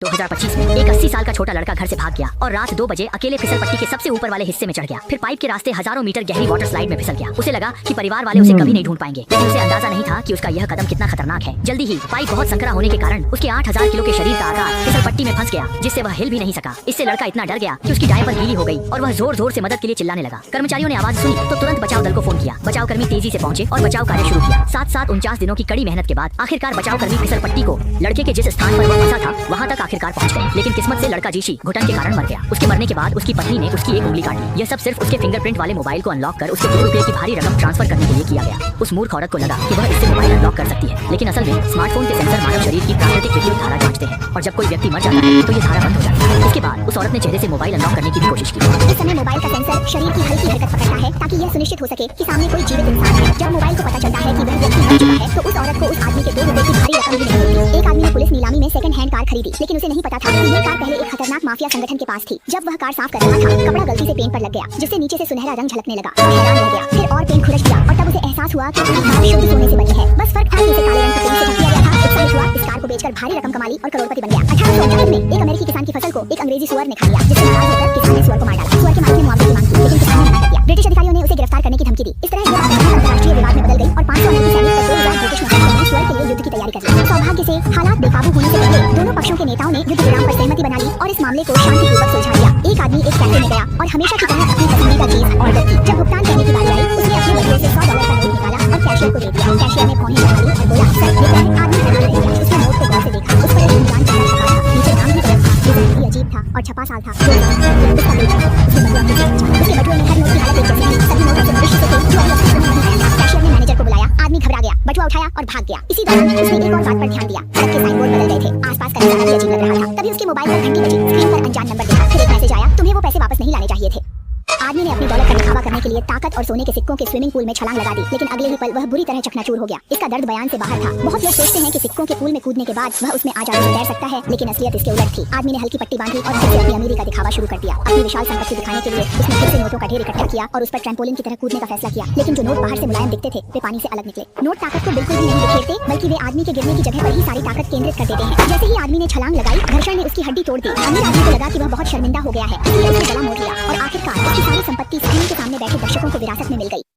2025 में एक 80 साल का छोटा लड़का घर से भाग गया और रात 2 बजे अकेले फिसल पट्टी के सबसे ऊपर वाले हिस्से में चढ़ गया। फिर पाइप के रास्ते हजारों मीटर गहरी वाटर स्लाइड में फिसल गया। उसे लगा कि परिवार वाले उसे कभी नहीं ढूंढ पाएंगे, लेकिन उसे अंदाजा नहीं था कि उसका यह कदम कितना खतरनाक है। जल्दी ही पाइप बहुत संकरा होने के कारण उसके 8000 किलो के शरीर का आकार फिसल पट्टी में फंस गया, जिससे वह हिल भी नहीं सका। इससे लड़का इतना डर गया कि उसकी डायपर गीली हो गई और वह जोर जोर से मदद के लिए चिल्लाने लगा। कर्मचारियों ने आवाज सुनी तो तुरंत बचाव दल को फोन किया। बचाव कर्मी तेजी से पहुंचे और बचाव कार्य शुरू किया। 49 दिनों की कड़ी मेहनत के बाद आखिरकार बचाव कर्मी फिसल पट्टी को लड़के के जिस स्थान पर वह फंसा था वहां तक आखिरकार पहुंच गए। लेकिन किस्मत से लड़का जीशी घुटन के कारण मर गया। उसके मरने के बाद उसकी पत्नी ने उसकी एक उंगली काट ली। यह सब सिर्फ उसके फिंगरप्रिंट वाले मोबाइल को अनलॉक कर उसके 2 रुपए की भारी रकम ट्रांसफर करने के लिए किया गया। उस मूर्ख औरत को लगा कि वह इससे मोबाइल अनलॉक कर सकती है, लेकिन असल में स्मार्टफोन के सेंसर मानव शरीर की प्राकृतिक विद्युत धारा जांचते हैं और जब कोई व्यक्ति मर जाता है तो ये धारा बंद हो जाती है। इसके बाद उस औरत ने चेहरे से मोबाइल अनलॉक करने की भी कोशिश की। इस समय मोबाइल का सेंसर शरीर की हल्की हरकत पकड़ता है ताकि यह सुनिश्चित हो सके कि सामने कोई जीवित इंसान है। जब मोबाइल को पता चलता है कि वह व्यक्ति मर चुका है तो उस औरत को उस आदमी के 2 रुपए की भारी रकम भी नहीं मिलती। एक आदमी ने पुलिस नीलामी में सेकंड हैंड कार खरीदी, लेकिन उसे नहीं पता था कि यह कार पहले एक खतरनाक माफिया संगठन के पास थी। जब वह कार साफ कर रहा था, कपड़ा गलती से पेंट पर लग गया, जिससे नीचे से सुनहरा रंग झलकने लगा। हैरान रह गया, फिर और पेंट खुरच गया और तब उसे एहसास हुआ कि पूरी कार शुद्ध सोने से बनी है। बस फर्क था कि इसे काले रंग का पेंट से ढक दिया गया था। उत्साहित हुआ, इस कार को बेचकर भारी रकम कमा ली और करोड़पति बन गया। 1878 में एक अमेरिकी किसान की फसल को एक अंग्रेजी सुअर ने खा लिया, जिससे नाराज होकर किसान ने सुअर को मार डाला। सुअर के मालिक ने मुआवजे की मांग की, लेकिन किसान ने मना कर दिया। ब्रिटिश अधिकारियों ने उसे गिरफ्तार करने की धमकी दी। इस तरह यह बात अंतरराष्ट्रीय विवाद में बदल गई और 500 अमेरिकी सैनिक और 2000 ब्रिटिश नौसेना ने सुअर के लिए युद्ध की तैयारी कर ली। सौभाग्य से हालात बेकाबू होने से पहले दोनों पक्षों के नेताओं ने युद्ध विराम पर सहमति बना ली और इस मामले को शांतिपूर्वक सुलझा लिया। एक आदमी एक कैफे में गया और हमेशा की तरह अपनी पसंदीदा चीज ऑर्डर की। जब भुगतान करने की बारी आई, उसने अपने बटुए से $100 का नोट निकाला और कैशियर को दे दिया। कैशियर ने पौनी लगा ली और बोला, सर ये क्या है? आदमी हैरान रह गया। उसने नोट को गौर से देखा। उस पर एक इंसान का छपा था, नीचे नाम भी गलत था, डिजाइन भी अजीब था और छपा साल था 2000। उसका बेटा उसने बटुआ के साथ जाना। उसके बटुए में हर नोट की हालत एक जैसी थी। सभी नोट अपने भविष्य से थे जो अभी अस्तित्व में नहीं है। कैशियर ने मैनेजर को बुलाया। आदमी घबरा गया, बटुआ उठाया और भाग गया। इसी दौरान उसने एक और बात पर ध्यान दिया। सड़क के साइन बोर्ड बदल गए थे, आसपास का नजारा भी अजीब लग रहा था। तभी उसके मोबाइल पर घंटी बजी। स्क्रीन पर अनजान नंबर देखा। फिर एक मैसेज आया, तुम्हें वो पैसे वापस नहीं लाने चाहिए थे। आदमी ने अपनी दौलत का दिखावा करने के लिए ताकत और सोने के सिक्कों के स्विमिंग पूल में छलांग लगा दी, लेकिन अगले ही पल वह बुरी तरह चकनाचूर हो गया। इसका दर्द बयान से बाहर था। बहुत लोग सोचते हैं कि सिक्कों के पूल में कूदने के बाद वह उसमें आजादी से तैर सकता है, लेकिन असलियत इसके उलट थी। आदमी ने हल्की पट्टी बांधी और फिर से अपनी अमीरी का दिखावा शुरू कर दिया। अपनी विशाल संपत्ति दिखाने के लिए उसने फिर से नोटों का ढेर इकट्ठा किया और उस पर ट्रैम्पोलिन की तरह कूदने का फैसला किया। लेकिन जो नोट बाहर से मुलायम दिखते थे वे पानी से अलग निकले। नोट ताकत को बिल्कुल भी नहीं बिखेरते, बल्कि वे आदमी के गिरने की जगह पर ही सारी ताकत केंद्रित कर देते हैं। जैसे ही आदमी ने छलांग लगाई, घर्षण ने उसकी हड्डी तोड़ दी। अमीर आदमी को लगा कि वह बहुत शर्मिंदा हो गया है, इसलिए उसने गला मोड़ लिया और आखिरकार उसकी सारी संपत्ति स्क्रीन के सामने बैठे दर्शकों को विरासत में मिल गई।